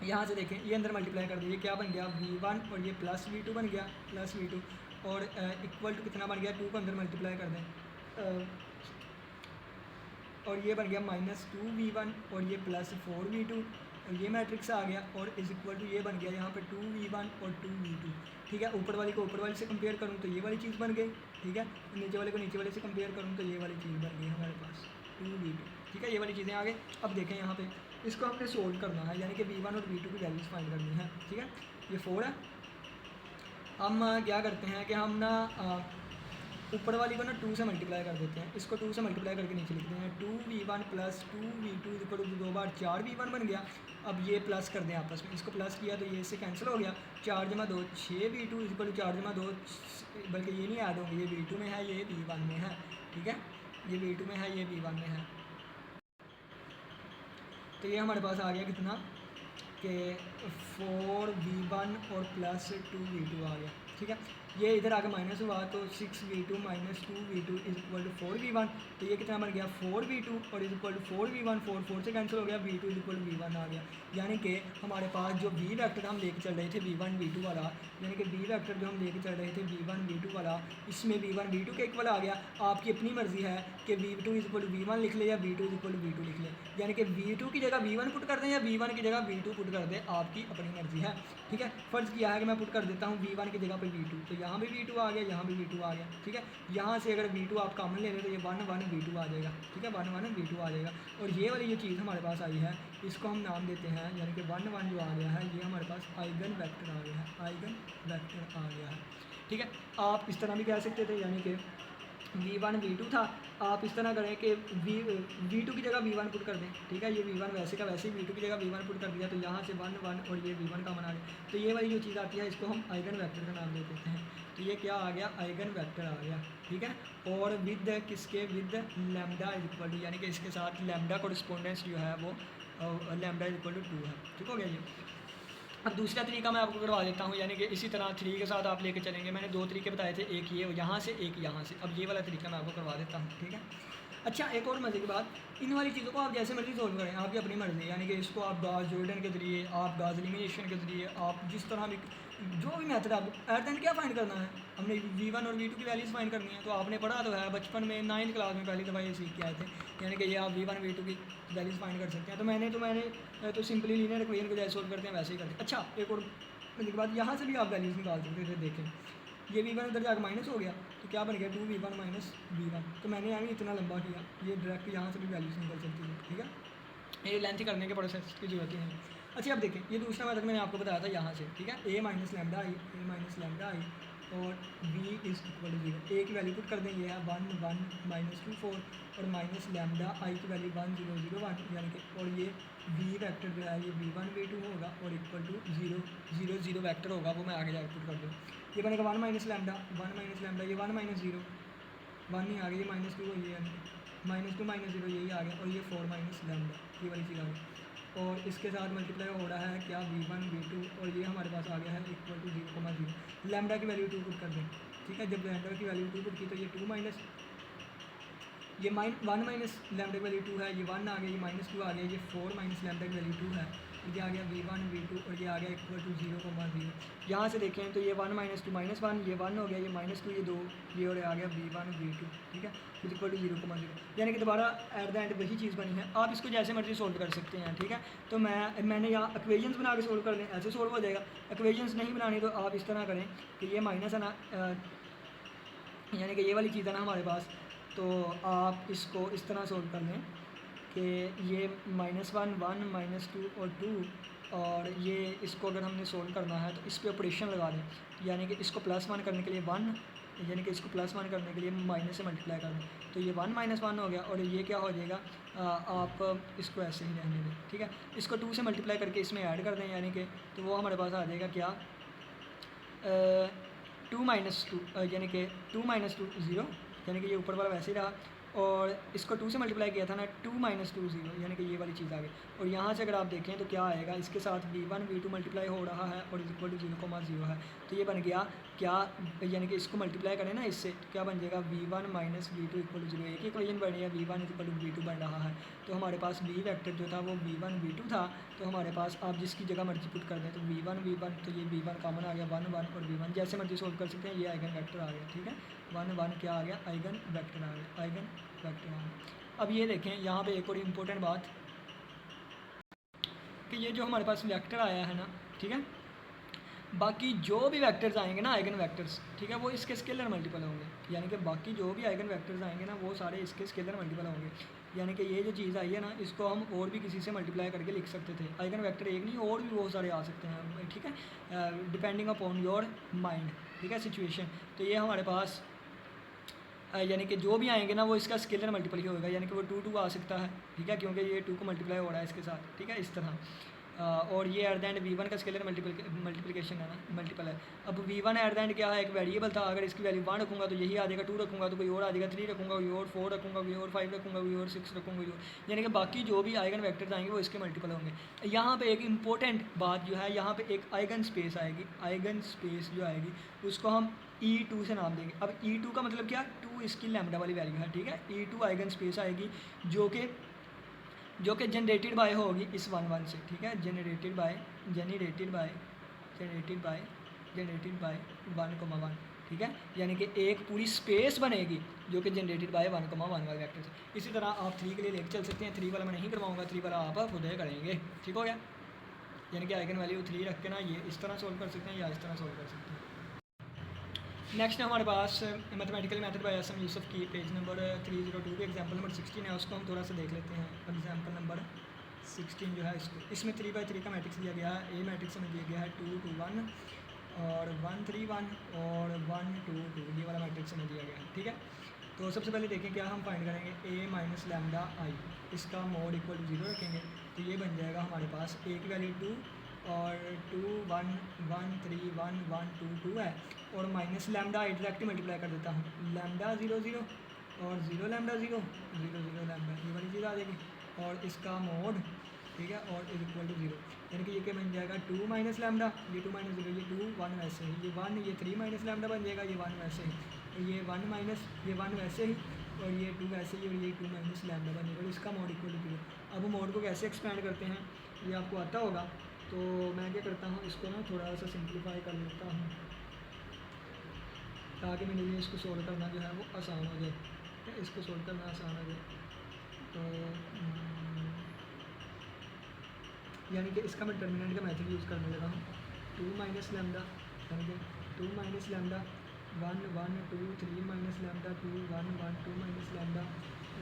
ये अंदर मल्टीप्लाई कर दीजिए, क्या बन गया v1 और ये प्लस v2 बन गया, प्लस v2 और इक्वल टू कितना बन गया, 2 को अंदर मल्टीप्लाई कर दें और ये बन गया -2v1 और ये +4v2, और ये मैट्रिक्स आ गया और इज इक्वल टू ये बन गया यहाँ पे 2v1 और 2v2, ठीक है। ऊपर वाली को ऊपर वाले से कंपेयर करूँ तो ये वाली चीज़ बन गई, ठीक है। नीचे वाले को नीचे वाले से कंपेयर करूँ तो ये वाली चीज़ बन गई हमारे पास 2v2, ठीक है। ये वाली चीज़ें आ गई। अब देखें यहाँ पे इसको हमने सोल्व करना है, यानी कि v1 और v2 की वैल्यूज़ फाइंड करनी है, ठीक है। ये 4 है। हम क्या करते हैं कि हम ना ऊपर वाली को ना 2 से मल्टीप्लाई कर देते हैं, इसको 2 से मल्टीप्लाई करके नीचे लिखते हैं 2v1 plus 2v2 equal to 2 bar 4v1 बन गया। अब ये प्लस कर दें आपस में, इसको प्लस किया तो ये इससे कैंसिल हो गया, 4 जमा 2 6v2 इक्वल टू 4 जमा 2, बल्कि ये नहीं ऐड होंगे, ये v2 में है, ये v1 में है, ठीक है। ये v2 में है, ये v1 में है, तो ये हमारे पास आ गया कितना कि 4v1 और प्लस 2v2 आ गया, ठीक है। ये इधर आगे माइनस हुआ तो 6v2 minus 2v2 is equal to 4v1, तो ये कितना बन गया 4v2 और इज इक्वल टू 4v1, 4 4 से कैंसिल हो गया, v2 is equal to v1 आ गया। यानी कि हमारे पास जो v वेक्टर हम लेके चल रहे थे v1 v2 वाला, यानी कि v वेक्टर जो हम लेके चल रहे थे v1 v2 वाला, इसमें v1 v2 के इक्वल आ गया। आपकी अपनी मर्ज़ी है कि v2 is equal to v1 लिख ले या v2 is equal to v2 लिख ले, यानी कि v2 की जगह v1 पुट कर दें या v1 की जगह v2 पुट कर दें, आपकी अपनी मर्ज़ी है, ठीक है। फ़र्ज़ किया है कि मैं पुट कर देता हूँ v1 की जगह पर v2, तो यहाँ भी v2 आ गया, यहाँ भी v2 आ गया, ठीक है। यहाँ से अगर v2 आप कॉमन ले लें तो ये 1 1 v2 आ जाएगा, ठीक है, 1 1 v2 आ जाएगा। और ये वाली जो चीज़ हमारे पास आई है इसको हम नाम देते हैं, यानी कि 1 1 जो आ गया है ये हमारे पास आइगन वेक्टर आ गया है, आइगन वेक्टर आ गया है, ठीक है। आप इस तरह भी कह सकते थे, यानी कि v1 v2 था, आप इस तरह करें कि v2 की जगह v1 पुट कर दें, ठीक है। ये v1 वैसे का वैसे ही v2 की जगह v1 पुट कर दिया, तो यहाँ से 1 1 और ये v1 का बना गया, तो ये वाली जो चीज़ आती है इसको हम आइगन वेक्टर का नाम दे देते हैं। तो ये क्या आ गया, आइगन वेक्टर आ गया, ठीक है। और विद किसके, with lambda is equal to, यानी कि इसके साथ लैम्डा कोरिस्पोंडेंस जो है वो लैम्डा इज इक्वल टू 2 है, ठीक हो गया ये। अब दूसरा तरीका मैं आपको करवा देता हूँ, यानी कि इसी तरह 3 के साथ आप लेके चलेंगे। मैंने 2 तरीके बताए थे, एक ये यहाँ से, एक यहाँ से। अब ये वाला तरीका मैं आपको करवा देता हूँ, ठीक है। अच्छा, एक और मज़े की बात, इन वाली चीज़ों को आप जैसे मर्जी सोल्व करें, आपकी अपनी मर्ज़ी, यानी कि इसको आप गाज जॉर्डन के ज़रिए, आप गाज एलिमिनेशन के ज़रिए, आप जिस तरह भी जो भी मेथड आप एट द एंड क्या फाइंड करना है, हमने v1 और v2 की वैल्यूज़ फाइंड करनी है। तो आपने पढ़ा तो है बचपन में 9th क्लास में पहली दफ़ा ये सीख के आए थे, यानी कि ये आप v1 v2 की वैल्यूज़ फाइंड कर सकते हैं। तो मैंने तो सिंपली लीनियर इक्वेशन को जैसे सोल्व करते हैं वैसे ही करते हैं। अच्छा, एक और के बाद यहाँ से भी आप वैल्यूज़ निकाल सकते थे। देखें, ये v1 उधर जाकर माइनस हो गया, तो क्या बन गया 2v1 माइनस v1। तो मैंने यानी इतना लंबा किया, ये डायरेक्ट यहाँ से भी वैल्यूज़ निकल सकती है, ठीक है। ये लेंथी करने के प्रोसेस की जरूरत ही नहीं। अच्छा, अब देखें, ये दूसरा मेथड मैंने आपको बताया था यहाँ से, ठीक है। a माइनस लैम्डा आई और b is equal to 0, a की वैल्यू पुट कर दें, ये है 1 1 माइनस 2 4 और माइनस लैम्डा आई की वैल्यू 1 0 0 1, यानी कि और ये v वेक्टर जो है ये v1 v2 होगा और इक्वल टू 0 0 0 वेक्टर होगा, वो मैं आगे जाकर पुट कर दूँ। ये बनेगा 1 माइनस लैम्डा ये 1 माइनस 0 1 नहीं आ गया, ये -2 हो गया, -2 माइनस 0 यही आ गया, और ये 4 माइनस लैम्डा ये वाली चीज़ आ गई। और इसके साथ मल्टीप्लाई हो रहा है क्या v1 v2, और ये हमारे पास आ गया है इक्वल टू 0,0। लैम्डा की वैल्यू 2 पुट कर दें, ठीक है। जब लैम्डा की वैल्यू 2 पुट की तो ये 2 माइनस ये 1 माइनस लैम्डा की वैल्यू 2 है, ये 1 आ गया, ये -2 आ गया, ये 4 माइनस लैम्डा की वैल्यू 2 है, ये आ गया v1 v2 और ये आ गया इक्वल टू 0,0। यहाँ से देखें तो ये 1 माइनस 2 माइनस 1, ये 1 हो गया, ये -2 ये 2, ये और आ गया v1 v2, ठीक है, इक्वल टू 0,0। यानी कि दोबारा एट द एंड वही चीज़ बनी है। आप इसको जैसे मर्जी सोल्व कर सकते हैं, ठीक है। तो मैंने यहाँ इक्वेशंस बना के सोल्व कर लें, ऐसे सोल्व हो जाएगा। इक्वेशंस नहीं बनानी तो आप इस तरह करें कि ये माइनस है ना, यानी कि ये वाली चीज़ है ना हमारे पास, तो आप इसको इस तरह सोल्व कर लें कि ये -1 1 -2 और 2, और ये इसको अगर हमने सोल्व करना है तो इस पर ऑपरेशन लगा दें, यानी कि इसको +1 करने के लिए 1, यानी कि इसको +1 करने के लिए माइनस से मल्टीप्लाई कर दें, तो ये 1 - 1 हो गया, और ये क्या हो जाएगा, आप इसको ऐसे ही रहने दें, ठीक है। इसको 2 से मल्टीप्लाई करके इसमें ऐड कर दें, यानी कि तो वो हमारे पास आ जाएगा क्या 2 - 2, यानी कि 2 - 2 0, यानी कि ये ऊपर वाला वैसे ही रहा, और इसको 2 से मल्टीप्लाई किया था ना, 2 माइनस 2 0, यानी कि ये वाली चीज़ आ गई। और यहाँ से अगर आप देखें तो क्या आएगा, इसके साथ v1 v2 मल्टीप्लाई हो रहा है और इज इक्वल टू 0,0 है। तो ये बन गया क्या, यानी कि इसको मल्टीप्लाई करें ना इससे, तो क्या बन जाएगा v1 minus v2 equal to 0। एक ही इक्वेशन बन गया, v1 इक्वल टू v2 बन रहा है। तो हमारे पास v वेक्टर जो था वो v1 v2 था। तो हमारे पास आप जिसकी जगह मर्जी पुट कर दें, तो v1 तो ये v1 कॉमन आ गया, 1 1 और v1 जैसे मर्जी सोल्व कर सकते हैं। ये आइगन वेक्टर आ गया, ठीक है, 1 1 क्या आ गया, आइगन वेक्टर आ गया, आइगन वेक्टर आ गया। अब ये देखें यहाँ पे एक और इम्पोर्टेंट बात कि ये जो हमारे पास वेक्टर आया है ना, ठीक है, बाकी जो भी वेक्टर्स आएंगे ना आइगन वेक्टर्स, ठीक है, वो इसके स्केलर मल्टीपल होंगे। यानी कि बाकी जो भी आइगन वेक्टर्स आएंगे ना वो सारे इसके स्केलर मल्टीपल होंगे। यानी कि ये जो चीज़ आई है ना, इसको हम और भी किसी से मल्टीप्लाई करके लिख सकते थे। आइगन वेक्टर एक नहीं, और भी बहुत सारे आ सकते हैं, ठीक है, डिपेंडिंग अपॉन योर माइंड, ठीक है, सिचुएशन। तो ये हमारे पास यानी कि जो भी आएंगे ना वो इसका स्केलर मल्टीपल ही होगा। यानी कि वो 2 2 आ सकता है, ठीक है, क्योंकि ये 2 को मल्टीप्लाई हो रहा है इसके साथ, ठीक है, इस तरह। और ये एट द एंड v1 का स्केलर मल्टीप्लिकेशन है ना, मल्टीपल है। अब v1 एट द एंड क्या है, एक वेरिएबल था, अगर इसकी वैल्यू 1 रखूँगा तो यही आ जाएगा, 2 रखूँगा तो कोई और आ जाएगा, 3 रखूँगा कोई और, 4 रखूँगा कोई और, 5 रखूँगा कोई और, 6 रखूँगा कोई और। यानी कि बाकी जो भी आइगन वेक्टर्स आएंगे वो इसके मल्टीपल होंगे। यहाँ पे एक इंपॉर्टेंट बात जो है, यहाँ पे एक आइगन स्पेस आएगी, आइगन स्पेस जो आएगी उसको हम E2 से नाम देंगे। अब E2 का मतलब क्या, 2 इसकी लैम्डा वाली वैल्यू है, ठीक है। E2 आइगन स्पेस आएगी जो कि जनरेटेड बाय होगी इस 1 1 से, ठीक है, जनरेटेड बाय 1,1, ठीक है। यानी कि एक पूरी स्पेस बनेगी जो कि जनरेटेड बाय 1,1 वाले वेक्टर से। इसी तरह आप 3 के लिए लेके चल सकते हैं, 3 वाला मैं नहीं करवाऊंगा, 3 वाला आप खुद ही करेंगे, ठीक हो गया। यानी कि आइगन वैल्यू 3 रख के ना ये इस तरह सोल्व कर सकते हैं या इस तरह सोल्व कर सकते हैं। नेक्स्ट है हमारे पास mathematical method by S M Yusuf की पेज नंबर 302 पे एग्जाम्पल नंबर 16 है, उसको हम थोड़ा सा देख लेते हैं। एग्जाम्पल नंबर 16 जो है इसमें 3 by 3 का मैट्रिक्स दिया गया है। ए मैट्रिक्स में दिया गया है 2 2 1 और 1 3 1 और 1 2 2, ये वाला मैट्रिक्स में दिया गया है, ठीक है। तो सबसे पहले देखें क्या हम फाइंड करेंगे, a माइनस लैम्डा आई, इसका मोड इक्वल टू 0 रखेंगे तो ये बन जाएगा हमारे पास a की वैल्यू 2 और 2 1 1 3 1 1 2 2 है, और माइनस लैम्डा डायरेक्ट मल्टीप्लाई कर देता हूँ, लैम्डा 0 0 और 0 लैम्डा 0 0 0 लैम्डा, ये वाली चीज़ आ जाएगी, और इसका मोड, ठीक है, और इज इक्वल टू 0। यानी कि ये क्या बन जाएगा, 2 माइनस लैम्डा, ये 2 माइनस 0, ये 2 1 वैसे ही, ये 1 ये 3 माइनस लैम्डा बन जाएगा, ये 1 वैसे ही, और ये 1 माइनस ये 1 वैसे ही, और ये 2 वैसे ही, और ये 2 माइनस लैम्डा बन जाएगा, और इसका मोड इक्वल टू 0। अब मोड को कैसे एक्सपेंड करते हैं ये आपको आता होगा, तो मैं क्या करता हूँ, इसको ना थोड़ा सा सिंप्लीफाई कर लेता हूँ ताकि मेरे लिए इसको सोल्व करना जो है वो आसान हो जाए, ठीक है, इसको सोल्व करना आसान हो जाए। तो यानी कि इसका मैं डिटर्मिनेंट का मेथड यूज़ करने लगा हूँ, 2 माइनस लैम्डा, यानी कि 2 minus lambda 1 1 2 3 minus lambda 2 1 1 2 minus lambda,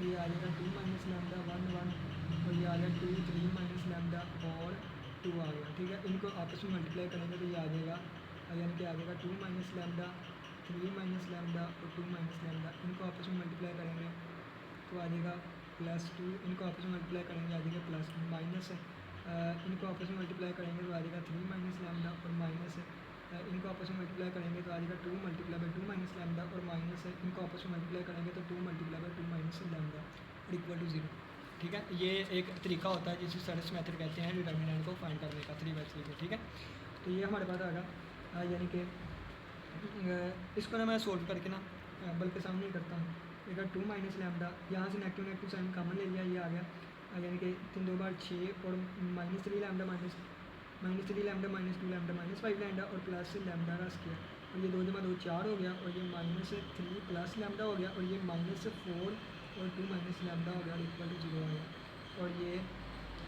ये आ जाएगा 2 माइनस लैम्डा 1 1, और ये आ गया 2 3 माइनस लैम्डा और 2 आ गया, ठीक है। इनको आपस में मल्टीप्लाई करेंगे तो ये आ जाएगा, यानी कि आ जाएगा 2 माइनस लैम्डा 3 माइनस लैम्डा और 2 माइनस लैम्डा, इनको आपस में मल्टीप्लाई करेंगे तो आ जाएगा +2, इनको आपस में मल्टीप्लाई करेंगे आ जाएगा प्लस माइनस, इनको आपस में मल्टीप्लाई करेंगे तो आ जाएगा 3 माइनस लैम्डा और माइनस, इनको आपस में मल्टीप्लाई करेंगे तो आ जाएगा 2 मल्टीप्लाई बाई 2 माइनस लैम्डा और माइनस, इनको आपस में मल्टीप्लाई करेंगे तो 2 मल्टीप्लाई बाई 2 माइनस लैम्डा और इक्वल टू 0, ठीक है। ये एक तरीका होता है जिसे सरस मेथड कहते हैं डिटर्मिनेंट को फाइंड करने का 3 by 3 से, ठीक है। तो ये हमारे पास आएगा, यानी कि इसको ना मैं सोल्व करके ना बल्कि सामने ही करता हूँ, एक 2 माइनस लैम्डा, यहाँ से नेगेटिव साइन कॉमन ले लिया, ये आ गया, यानी कि 3 2 बार 6 और -3 लैम्डा -3 लैम्डा -2 लैम्डा -5 लैम्डा और प्लस लैम्डा का स्क्वायर, और ये 2 जमा 2 4 हो गया, और ये -3 प्लस लैम्डा हो गया, और ये -4 और 2 माइनस लैम्डा हो गया और इक्वल टू 0 आ गया। और ये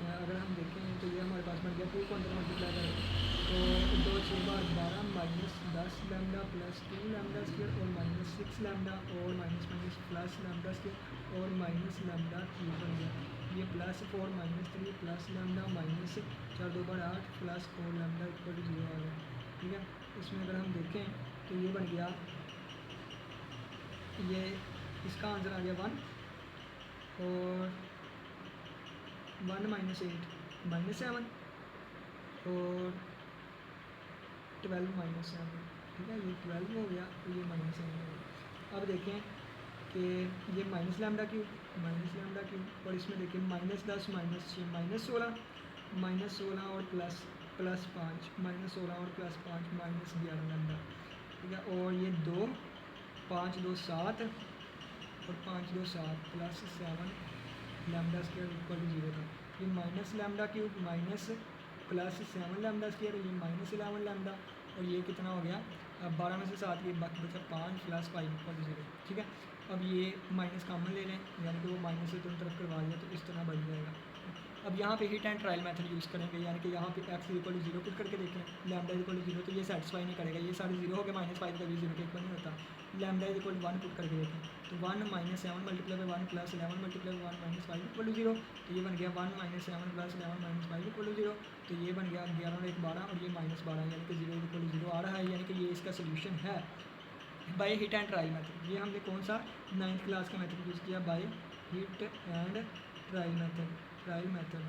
अगर हम देखें तो ये हमारे पास बन गया, 2 को अंदर मल्टीप्लाई करेंगे तो 2 6 बार 12 -10 लैम्डा प्लस 2 लैम्डा स्क्वायर और -6 लैम्डा और माइनस प्लस लैम्डा स्क्वायर और माइनस लैम्डा क्यूब बन गया। ये +4 -3 प्लस लैम्डा माइनस 4 2 बार 8 प्लस 4 लैम्डा इक्वल टू 0 आ गया, ठीक है। इसमें अगर हम देखें तो ये बन गया, ये इसका आंसर आ गया 1 और 1 -8 -7 और 12 -7, ठीक है, ये 12 हो गया और ये -7 हो गया। अब देखें कि ये -λ³ और इसमें देखिए -10 -6 -16 और +5 -16 और +5 -11 λ, ठीक है। और ये 2 5 2 7 और 5 2 7 +7 λ² इक्वल टू 0 था। ये -λ³ माइनस +7 λ², ये -11 λ, और ये कितना हो गया 12 में से 7 ये बाकी बचा 5 + 5 इक्वल टू 0, ठीक है। अब ये माइनस कॉमन ले लें, यानी कि वो माइनस से दोनों तरफ करवा दिया तो इस तरह बढ़ जाएगा। अब यहाँ पे hit and trial method use करेंगे, यानी कि यहाँ पे x इक्वल टू 0 पुट करके देखें, लैम्डा इक्वल टू 0 तो ये सेटिस्फाई नहीं करेगा, ये सारे 0 हो गए, -5 कभी 0 के इक्वल नहीं होता। लैम्डा इक्वल टू 1 पुट करके देखें तो 1 -7 multiply by 1 + 11 multiply by 1 -5 equal to 0, तो ये बन गया 1 -7 + 11 -5 इक्वल टू 0, तो ये बन गया 11 और 1 12 और ये -12, यानी कि 0 इक्वल टू 0 आ रहा है, यानी कि ये इसका सोल्यूशन है by hit and trial method. ये हमने कौन सा 9th क्लास का मेथड यूज़ किया, by hit and trial method,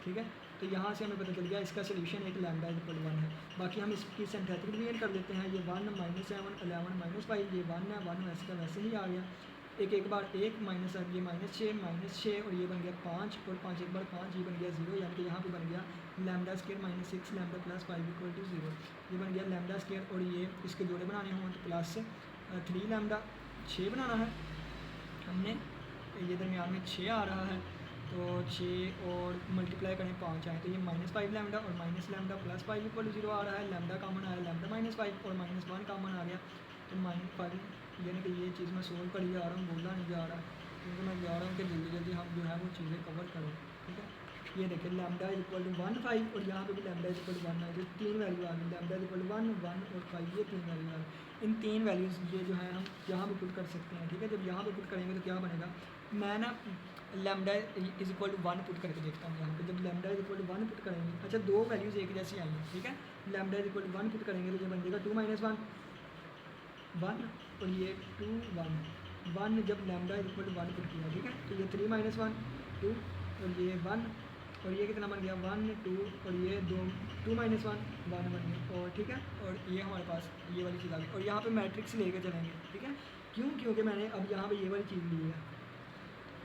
ठीक है। तो यहाँ से हमें पता चल गया इसका सोल्यूशन एक लैम्डा इक्वल 1 है। बाकी हम इसकी सिंथेटिक डिवीजन कर देते हैं, ये 1 -7 11 -5 ये 1 है, 1 वैसे का वैसे ही आ गया, एक बार 1 माइनस आ गया -6 और ये बन गया 5 और 5 एक बार 5, ये बन गया 0, यानी कि यहाँ पे बन गया λ² -6 λ + 5 इक्वल टू 0, ये बन गया λ², और ये इसके जोड़े बनाने हों तो +3 λ 6 बनाना है हमने, ये दरमियान में 6 आ रहा है, तो 6 और मल्टीप्लाई करें 5 आए तो ये -5 λ और -λ + 5 इक्वल टू 0 आ रहा है, लैम्डा कॉमन आया λ -5 और -1 कॉमन आ गया तो -5, यानी कि ये चीज़ मैं सोल्व कर जा रहा हूँ, बोलना नहीं जा रहा, क्योंकि मैं जा रहा हूँ कि जल्दी जल्दी हम जो है वो चीज़ें कवर करें, ठीक है। ये देखिए लैम्डा इक्वल टू 1 5 और यहाँ पे भी लैम्डा इक्वल टू 1 है, जो 3 वैल्यू आ गई, लैम्डा इक्वल टू 1 1 और 5, ये 3 वैल्यू आ गई। इन 3 वैल्यूज़ ये जो है हम यहाँ पे पुट कर सकते हैं, ठीक है। जब यहाँ पे पुट करेंगे तो क्या बनेगा, मैं ना lambda is equal to 1 put करके देखता हूँ यहाँ पे। जब lambda is equal to 1 put करेंगे, अच्छा 2 वैल्यूज़ एक जैसी आई हैं, ठीक है। Lambda is equal to 1 put करेंगे तो ये बन जाएगा 2 - 1 और ये 2 1 जब lambda is equal to 1 put किया, ठीक है, तो ये 3 - 1 2 और ये 1 और ये कितना बन गया 1 2 और ये 2 2 - 1 1 बन गया, और ठीक है। और ये हमारे पास ये वाली चीज़ आ गई, और यहाँ पे मैट्रिक्स लेके चलेंगे, ठीक है। क्यों, क्योंकि मैंने अब यहाँ पे ये वाली चीज़ ली है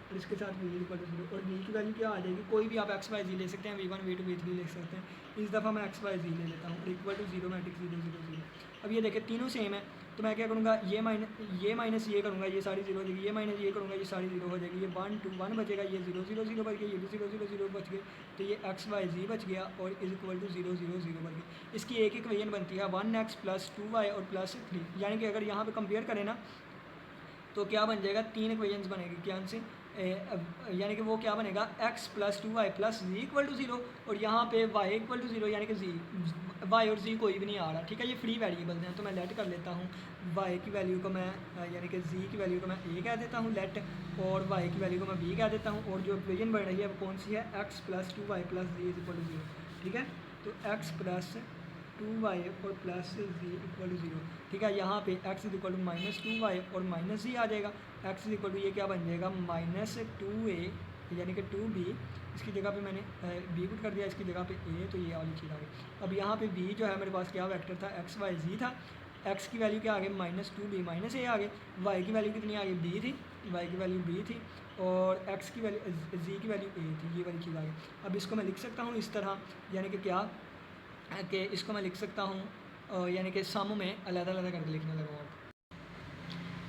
और इसके साथ v इक्वल टू 0 और v की वैल्यू क्या आ जाएगी, कोई भी आप x y z ले सकते हैं, v1 v2 v3 ले सकते हैं। इस दफ़ा मैं x y z ले लेता हूँ और इक्वल टू 0 मैट्रिक्स 0 0 0। अब ये देखें तीनों सेम है, तो मैं क्या करूँगा, ये माइनस ये करूँगा, ये सारी 0 हो जाएगी, ये माइनस ये करूँगा, ये सारी 0 हो जाएगी, ये 1 2 1 बचेगा, ये 0 0 0 बच गया, ये भी 0 0 0 बच गए, तो ये x y z बच गया और इज इक्वल टू 0 0 0 बच गया। इसकी एक इक्वेशन बनती है 1x + 2y और +3, यानी कि अगर यहाँ पर कंपेयर करें ना तो क्या बन जाएगा, 3 इक्वेशंस बनेगी, क्या से यानी कि वो क्या बनेगा x + 2y + z equal to 0 और यहाँ पे y इक्वल टू 0, यानी कि y और z कोई भी नहीं आ रहा, ठीक है। ये फ्री वेरिएबल्स हैं, तो मैं लेट कर लेता हूँ, y की वैल्यू को मैं यानी कि z की वैल्यू को मैं a कह देता हूँ लेट, और y की वैल्यू को मैं b कह देता हूँ, और जो इक्वेशन बन रही है वो कौन सी है, x + 2y + z equal to 0, ठीक है। तो x + 2y और +z इक्वल टू 0, ठीक है। यहाँ पे x इक्वल टू -2y और -z आ जाएगा, x इक्वल टू ये क्या बन जाएगा -2a यानी कि 2b, इसकी जगह पे मैंने b पुट कर दिया, इसकी जगह पे a, तो ये वाली चीज़ आ गई। अब यहाँ पे b जो है मेरे पास क्या वेक्टर था, x y z था, x की वैल्यू क्या आ गई -2b -a आ गई, y की वैल्यू कितनी आ गई b थी, y की वैल्यू b थी और x की वैल्यू z की वैल्यू a थी, ये वाली चीज़ आ गई। अब इसको मैं लिख सकता हूँ इस तरह, यानी कि क्या कि इसको मैं लिख सकता हूँ यानी कि सम में अलग-अलग करके लिखने लगा हूँ,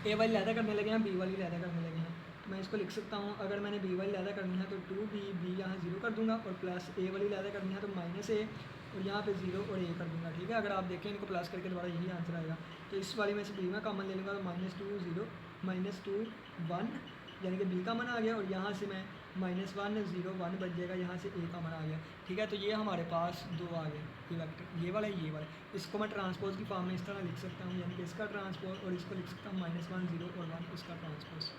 ए वाली लैदा करने लगे हैं, बी वाली लैदा करने लगे हैं, तो मैं इसको लिख सकता हूँ, अगर मैंने बी वाली लैदा करनी है तो 2b b यहाँ 0 कर दूँगा और प्लस ए वाली लैदा करनी है तो -a और यहाँ पे 0 और a कर दूँगा, ठीक है। अगर आप देखें इनको प्लस करके दोबारा यही आंसर आएगा, तो इस वाली में से b में कॉमन ले लूँगा तो -2 0 -2 1 यानी कि b कॉमन आ गया, और यहाँ से मैं -1 0 1 बच जाएगा, यहाँ से a कॉमन आ गया, ठीक है। तो ये हमारे पास 2 आ गए, ये वेक्टर ये वाला इसको मैं ट्रांसपोज की फॉर्म में इस तरह लिख सकता हूँ, यानी कि इसका ट्रांसपोज, और इसको लिख सकता हूँ -1 0 और 1 इसका ट्रांसपोज,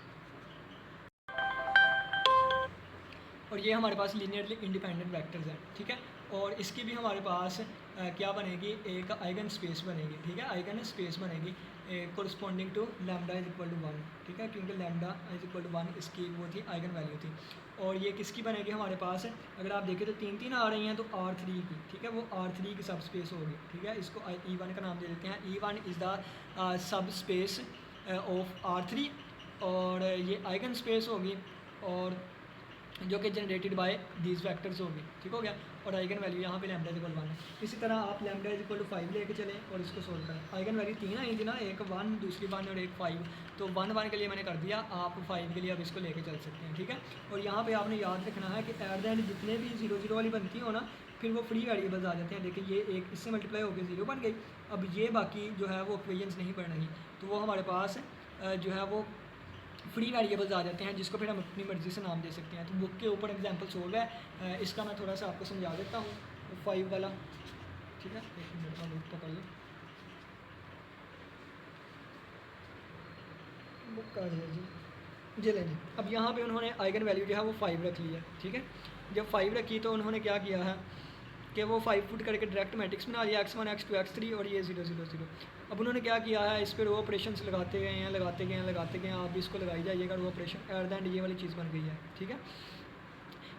और ये हमारे पास लीनियरली इंडिपेंडेंट वेक्टर्स हैं, ठीक है। और इसकी भी हमारे पास क्या बनेगी, एक आइगन स्पेस बनेगी, ठीक है, आइगन स्पेस बनेगी corresponding to lambda is equal to 1, ठीक है, क्योंकि लैम्डा इज इक्वल टू 1 इसकी वो थी आइगन वैल्यू थी। और ये किसकी बनेगी हमारे पास, अगर आप देखें तो 3 आ रही हैं, तो R3 की, ठीक है, वो R3 की सब स्पेस होगी, ठीक है। इसको E1 का नाम दे देते हैं, E1 is the sub space of R3 और ये आइगन स्पेस होगी और जो कि जनरेटेड बाय दीज वैक्टर्स होगी, ठीक हो गया। और आइगन वैल्यू यहाँ पे लैम्डा इक्वल 1 है। इसी तरह आप लैम्डा इक्वल टू 5 लेके चलें और इसको सोल्व करें। आइगन वैल्यू 3 आई थी ना, एक 1 दूसरी 1 और एक 5, तो 1 के लिए मैंने कर दिया, आप 5 के लिए अब इसको लेके चल सकते हैं, ठीक है। और यहाँ पे आपने याद रखना है कि एट द एंड जितने भी 0 0 वाली बनती हो ना, फिर वो फ्री वेरिएबल्स आ जाते हैं। देखिए ये एक इससे मल्टीप्लाई होकर 0 बन गई। अब ये बाकी जो है वो इक्वेशंस नहीं बढ़ रही, तो वो हमारे पास जो है वो फ्री वेरिएबल्स आ जाते हैं, जिसको फिर हम अपनी मर्ज़ी से नाम दे सकते हैं। तो बुक के ऊपर एग्जांपल सोल्व है, इसका मैं थोड़ा सा आपको समझा देता हूँ। 5 वाला, ठीक है, एक मिनट में बुक पकड़ लो, बुक आ जाए जी ले जी। अब यहाँ पे उन्होंने आइगन वैल्यू जो है वो 5 रख लिया, ठीक है। जब 5 रखी तो उन्होंने क्या किया है कि वो 5 पुट करके डायरेक्ट मैट्रिक्स बना लिया, x1 x2 x3 और ये 0 0 0। अब उन्होंने क्या किया है, इस पर रो ऑपरेशन लगाते गए हैं लगाते गए हैं लगाते गए हैं, आप भी इसको लगाई जाइएगा row operation, at the end ये वाली चीज़ बन गई है, ठीक है।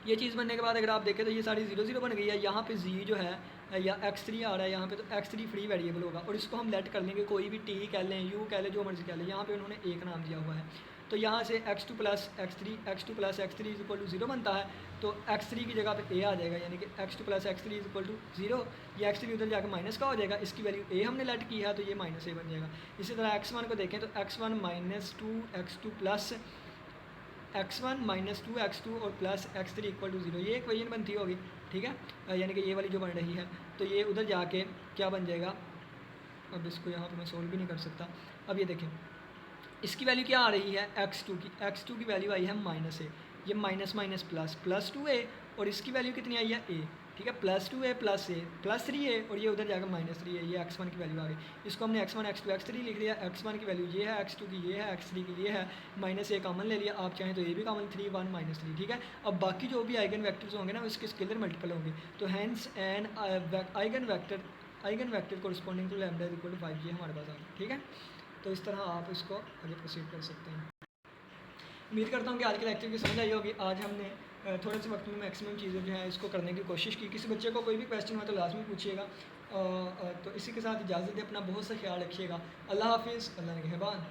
ये चीज़ बनने के बाद अगर आप देखें तो ये सारी 0 0 बन गई है। यहाँ पे z जो है या x3 आ रहा है यहाँ पे, तो x3 फ्री वेरिएबल होगा और इसको हम लेट कर लेंगे कोई भी t कह लें, u कह लें, जो मर्जी कह लें। यहाँ पे उन्होंने एक नाम दिया हुआ है, तो यहाँ से x2 plus x3 is equal to 0 बनता है, तो x3 की जगह पे a आ जाएगा, यानी कि x2 plus x3 is equal to 0। ये x3 उधर जाकर माइनस का हो जाएगा, इसकी वैल्यू a हमने लेट की है, तो ये माइनस a बन जाएगा। इसी तरह x1 को देखें तो x1 minus 2 x2 plus x1 minus 2 x2 और प्लस x3 इक्वल टू 0, ये इक्वेशन बनती होगी, ठीक है, यानी कि ये वाली जो बन रही है। तो ये उधर जाके क्या बन जाएगा, अब इसको यहाँ पे मैं सोल्व भी नहीं कर सकता। अब ये देखें इसकी वैल्यू क्या आ रही है, x2 की वैल्यू आई है माइनस ए, ये minus minus plus plus 2a, और इसकी वैल्यू कितनी आई है a, ठीक है, plus 2a plus a plus 3a, और ये उधर जाकर माइनस 3a, ये x1 की वैल्यू आ गई। इसको हमने x1 x2 x3 लिख लिया, x1 की वैल्यू ये है, x2 की ये है, x3 की ये है, माइनस a कॉमन ले लिया, आप चाहें तो ये भी कॉमन 3 1 माइनस 3, ठीक है। अब बाकी जो भी आइगन वैक्टर्स होंगे ना उसके स्केलर मल्टीपल होंगे, तो hence an eigenvector corresponding to lambda is equal to 5, ये हमारे पास आ गया, ठीक है। तो इस तरह आप इसको आगे प्रोसीड कर सकते हैं। उम्मीद करता हूँ कि आज की लेक्चर की समझ आई होगी। आज हमने थोड़े से वक्त में मैक्सिमम चीज़ें जो है इसको करने की कोशिश की। किसी बच्चे को कोई भी क्वेश्चन हो तो लाजमी पूछिएगा। तो इसी के साथ इजाज़त दें, अपना बहुत सा ख्याल रखिएगा। अल्लाह हाफिज़, अल्लाह निगहबान।